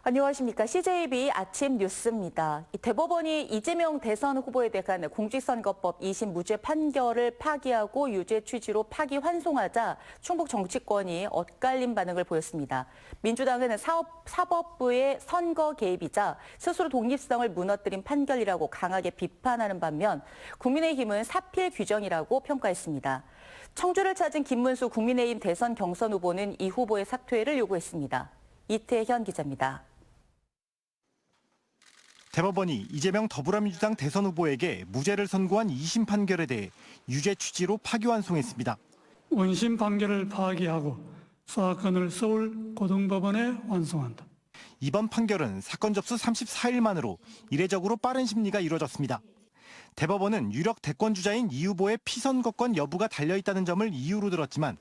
안녕하십니까. CJB 아침 뉴스입니다. 대법원이 이재명 대선 후보에 대한 공직선거법 2심 무죄 판결을 파기하고 유죄 취지로 파기 환송하자 충북 정치권이 엇갈린 반응을 보였습니다. 민주당은 사법부의 선거 개입이자 스스로 독립성을 무너뜨린 판결이라고 강하게 비판하는 반면 국민의힘은 사필 규정이라고 평가했습니다. 청주를 찾은 김문수 국민의힘 대선 경선 후보는 이 후보의 사퇴를 요구했습니다. 이태현 기자입니다. 대법원이 이재명 더불어민주당 대선 후보에게 무죄를 선고한 2심 판결에 대해 유죄 취지로 파기환송했습니다. 원심 판결을 파기하고 사건을 서울 고등법원에 환송한다. 이번 판결은 사건 접수 34일 만으로 이례적으로 빠른 심리가 이뤄졌습니다. 대법원은 유력 대권주자인 이 후보의 피선거권 여부가 달려있다는 점을 이유로 들었지만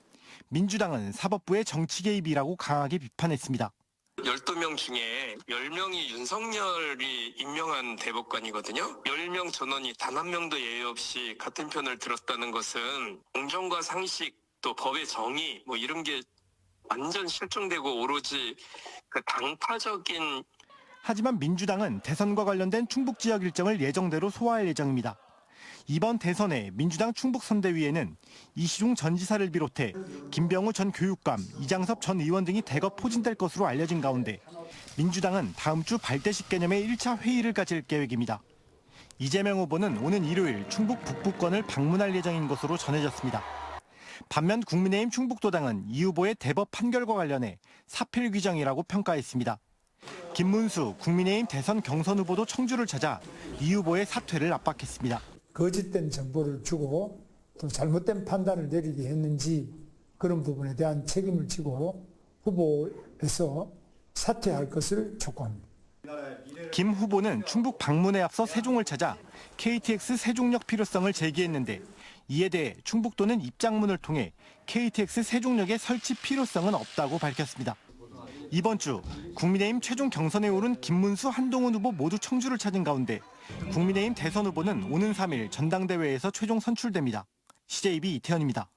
민주당은 사법부의 정치 개입이라고 강하게 비판했습니다. 12명 중에 10명이 윤석열이 임명한 대법관이거든요. 10명 전원이 단 한 명도 예외 없이 같은 편을 들었다는 것은 공정과 상식 또 법의 정의 이런 게 완전 실종되고 오로지 그 당파적인. 하지만 민주당은 대선과 관련된 충북 지역 일정을 예정대로 소화할 예정입니다. 이번 대선에 민주당 충북선대위에는 이시중 전 지사를 비롯해 김병우 전 교육감, 이장섭 전 의원 등이 대거 포진될 것으로 알려진 가운데 민주당은 다음 주 발대식 개념의 1차 회의를 가질 계획입니다. 이재명 후보는 오는 일요일 충북 북부권을 방문할 예정인 것으로 전해졌습니다. 반면 국민의힘 충북도당은 이 후보의 대법 판결과 관련해 사필 규정이라고 평가했습니다. 김문수 국민의힘 대선 경선 후보도 청주를 찾아 이 후보의 사퇴를 압박했습니다. 거짓된 정보를 주고 또 잘못된 판단을 내리게 했는지 그런 부분에 대한 책임을 지고 후보에서 사퇴할 것을 촉구합니다. 김 후보는 충북 방문에 앞서 세종을 찾아 KTX 세종역 필요성을 제기했는데 이에 대해 충북도는 입장문을 통해 KTX 세종역의 설치 필요성은 없다고 밝혔습니다. 이번 주 국민의힘 최종 경선에 오른 김문수, 한동훈 후보 모두 청주를 찾은 가운데 국민의힘 대선 후보는 오는 3일 전당대회에서 최종 선출됩니다. CJB 이태현입니다.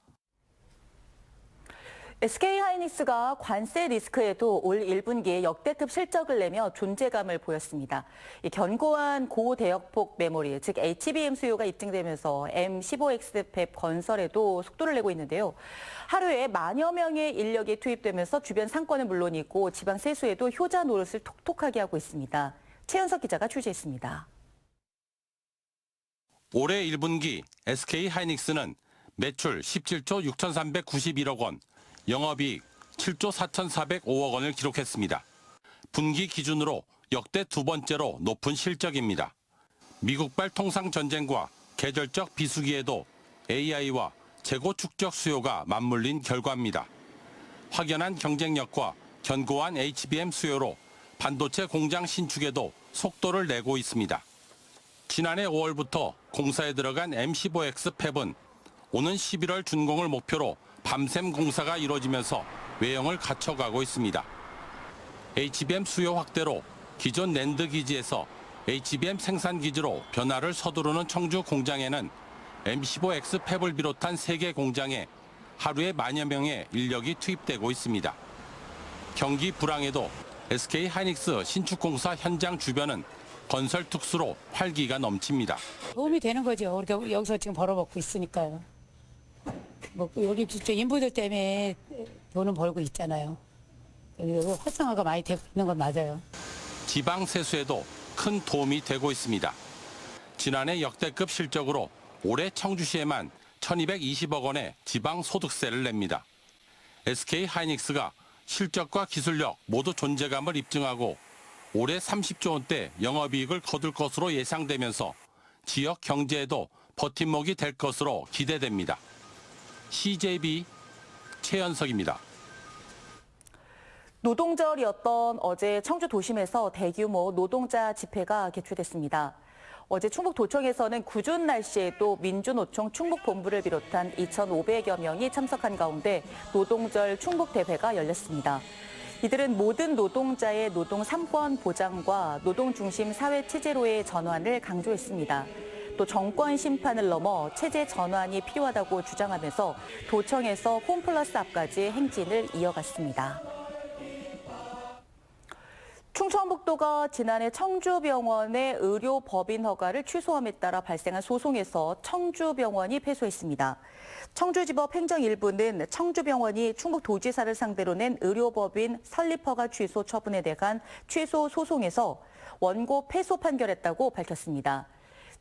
SK하이닉스가 관세 리스크에도 올 1분기에 역대급 실적을 내며 존재감을 보였습니다. 견고한 고대역폭 메모리, 즉 HBM 수요가 입증되면서 M15X 팹 건설에도 속도를 내고 있는데요. 하루에 만여 명의 인력이 투입되면서 주변 상권은 물론이고 지방 세수에도 효자 노릇을 톡톡하게 하고 있습니다. 최현석 기자가 취재했습니다. 올해 1분기 SK하이닉스는 매출 17조 6,391억 원, 영업이익 7조 4,405억 원을 기록했습니다. 분기 기준으로 역대 두 번째로 높은 실적입니다. 미국발 통상 전쟁과 계절적 비수기에도 AI와 재고 축적 수요가 맞물린 결과입니다. 확연한 경쟁력과 견고한 HBM 수요로 반도체 공장 신축에도 속도를 내고 있습니다. 지난해 5월부터 공사에 들어간 M15X 팹은 오는 11월 준공을 목표로 밤샘 공사가 이뤄지면서 외형을 갖춰가고 있습니다. HBM 수요 확대로 기존 낸드 기지에서 HBM 생산 기지로 변화를 서두르는 청주 공장에는 M15X 팹을 비롯한 3개 공장에 하루에 만여 명의 인력이 투입되고 있습니다. 경기 불황에도 SK하이닉스 신축 공사 현장 주변은 건설 특수로 활기가 넘칩니다. 도움이 되는 거죠. 우리가 여기서 지금 벌어먹고 있으니까요. 여기 진짜 인부들 때문에 돈은 벌고 있잖아요. 그리고 활성화가 많이 되고 있는 건 맞아요. 지방 세수에도 큰 도움이 되고 있습니다. 지난해 역대급 실적으로 올해 청주시에만 1,220억 원의 지방 소득세를 냅니다. SK하이닉스가 실적과 기술력 모두 존재감을 입증하고 올해 30조 원대 영업이익을 거둘 것으로 예상되면서 지역 경제에도 버팀목이 될 것으로 기대됩니다. CJB 최현석입니다. 노동절이었던 어제 청주 도심에서 대규모 노동자 집회가 개최됐습니다. 어제 충북도청에서는 궂은 날씨에도 민주노총 충북본부를 비롯한 2,500여 명이 참석한 가운데 노동절 충북대회가 열렸습니다. 이들은 모든 노동자의 노동 3권 보장과 노동중심 사회체제로의 전환을 강조했습니다. 또 정권 심판을 넘어 체제 전환이 필요하다고 주장하면서 도청에서 홈플러스 앞까지 행진을 이어갔습니다. 충청북도가 지난해 청주병원의 의료법인 허가를 취소함에 따라 발생한 소송에서 청주병원이 패소했습니다. 청주지법 행정 1부는 청주병원이 충북도지사를 상대로 낸 의료법인 설립허가 취소 처분에 대한 취소 소송에서 원고 패소 판결했다고 밝혔습니다.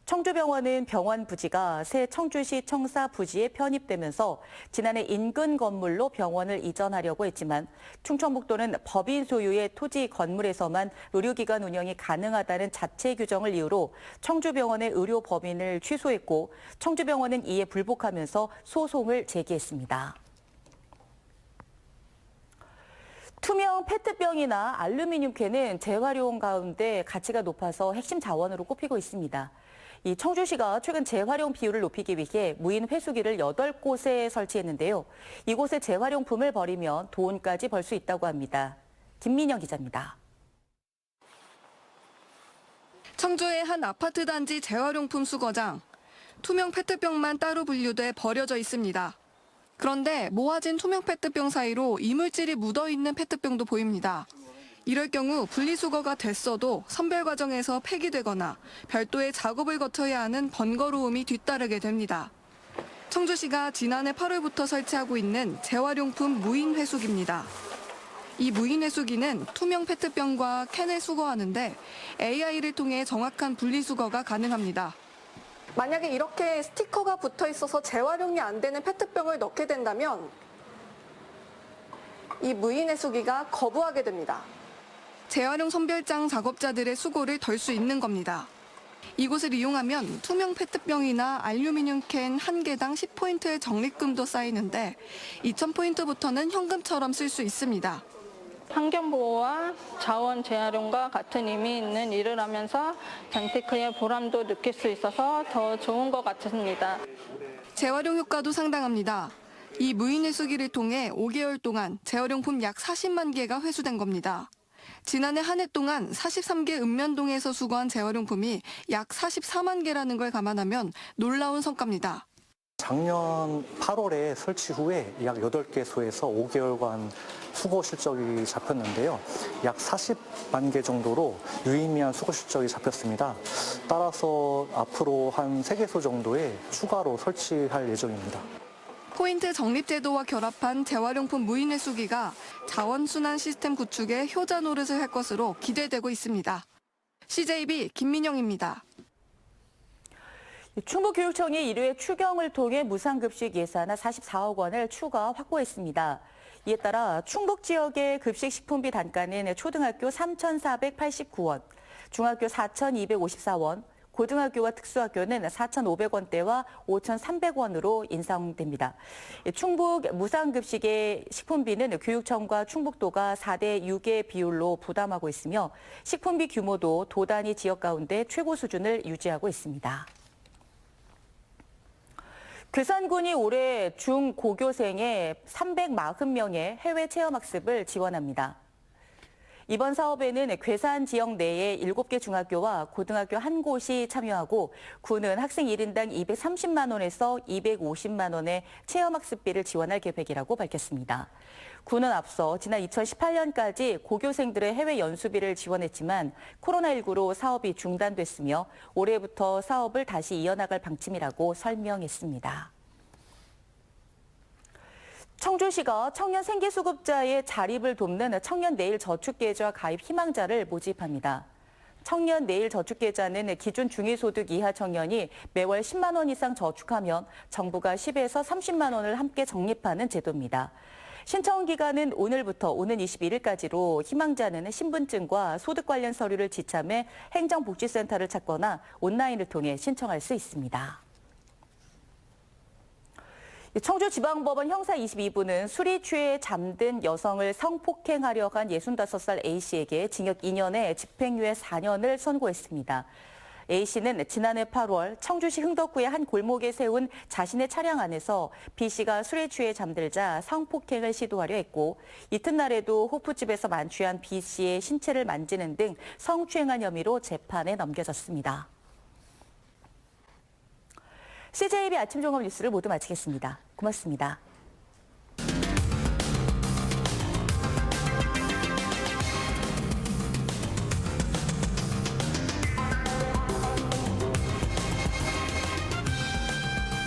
청주병원은 병원 부지가 새 청주시 청사 부지에 편입되면서 지난해 인근 건물로 병원을 이전하려고 했지만 충청북도는 법인 소유의 토지 건물에서만 의료기관 운영이 가능하다는 자체 규정을 이유로 청주병원의 의료법인을 취소했고 청주병원은 이에 불복하면서 소송을 제기했습니다. 투명 페트병이나 알루미늄 캔은 재활용 가운데 가치가 높아서 핵심 자원으로 꼽히고 있습니다. 이 청주시가 최근 재활용 비율을 높이기 위해 무인 회수기를 8곳에 설치했는데요. 이곳에 재활용품을 버리면 돈까지 벌 수 있다고 합니다. 김민영 기자입니다. 청주의 한 아파트 단지 재활용품 수거장. 투명 페트병만 따로 분류돼 버려져 있습니다. 그런데 모아진 투명 페트병 사이로 이물질이 묻어있는 페트병도 보입니다. 이럴 경우 분리수거가 됐어도 선별 과정에서 폐기되거나 별도의 작업을 거쳐야 하는 번거로움이 뒤따르게 됩니다. 청주시가 지난해 8월부터 설치하고 있는 재활용품 무인 회수기입니다. 이 무인 회수기는 투명 페트병과 캔을 수거하는데 AI를 통해 정확한 분리수거가 가능합니다. 만약에 이렇게 스티커가 붙어 있어서 재활용이 안 되는 페트병을 넣게 된다면 이 무인 회수기가 거부하게 됩니다. 재활용 선별장 작업자들의 수고를 덜 수 있는 겁니다. 이곳을 이용하면 투명 페트병이나 알루미늄 캔 1개당 10포인트의 적립금도 쌓이는데 2,000포인트부터는 현금처럼 쓸 수 있습니다. 환경보호와 자원 재활용과 같은 의미 있는 일을 하면서 재테크의 보람도 느낄 수 있어서 더 좋은 것 같습니다. 재활용 효과도 상당합니다. 이 무인 회수기를 통해 5개월 동안 재활용품 약 40만 개가 회수된 겁니다. 지난해 한 해 동안 43개 읍면동에서 수거한 재활용품이 약 44만 개라는 걸 감안하면 놀라운 성과입니다. 작년 8월에 설치 후에 약 8개소에서 5개월간 수거 실적이 잡혔는데요. 약 40만 개 정도로 유의미한 수거 실적이 잡혔습니다. 따라서 앞으로 한 3개소 정도에 추가로 설치할 예정입니다. 포인트 적립 제도와 결합한 재활용품 무인 회수기가 자원순환 시스템 구축에 효자 노릇을 할 것으로 기대되고 있습니다. CJB 김민영입니다. 충북교육청이 1회 추경을 통해 무상급식 예산안 44억 원을 추가 확보했습니다. 이에 따라 충북 지역의 급식 식품비 단가는 초등학교 3,489원, 중학교 4,254원, 고등학교와 특수학교는 4,500원대와 5,300원으로 인상됩니다. 충북 무상급식의 식품비는 교육청과 충북도가 4대 6의 비율로 부담하고 있으며 식품비 규모도 도 단위 지역 가운데 최고 수준을 유지하고 있습니다. 괴산군이 올해 중고교생의 340명의 해외 체험학습을 지원합니다. 이번 사업에는 괴산 지역 내에 7개 중학교와 고등학교 1곳이 참여하고 군은 학생 1인당 230만 원에서 250만 원의 체험학습비를 지원할 계획이라고 밝혔습니다. 군은 앞서 지난 2018년까지 고교생들의 해외 연수비를 지원했지만 코로나19로 사업이 중단됐으며 올해부터 사업을 다시 이어나갈 방침이라고 설명했습니다. 청주시가 청년 생계수급자의 자립을 돕는 청년 내일 저축계좌 가입 희망자를 모집합니다. 청년 내일 저축계좌는 기준 중위소득 이하 청년이 매월 10만 원 이상 저축하면 정부가 10에서 30만 원을 함께 적립하는 제도입니다. 신청 기간은 오늘부터 오는 21일까지로 희망자는 신분증과 소득 관련 서류를 지참해 행정복지센터를 찾거나 온라인을 통해 신청할 수 있습니다. 청주지방법원 형사 22부는 술이 취해 잠든 여성을 성폭행하려 한 65살 A씨에게 징역 2년에 집행유예 4년을 선고했습니다. A씨는 지난해 8월 청주시 흥덕구의 한 골목에 세운 자신의 차량 안에서 B씨가 술에 취해 잠들자 성폭행을 시도하려 했고 이튿날에도 호프집에서 만취한 B씨의 신체를 만지는 등 성추행한 혐의로 재판에 넘겨졌습니다. CJB 아침 종합 뉴스를 모두 마치겠습니다. 고맙습니다.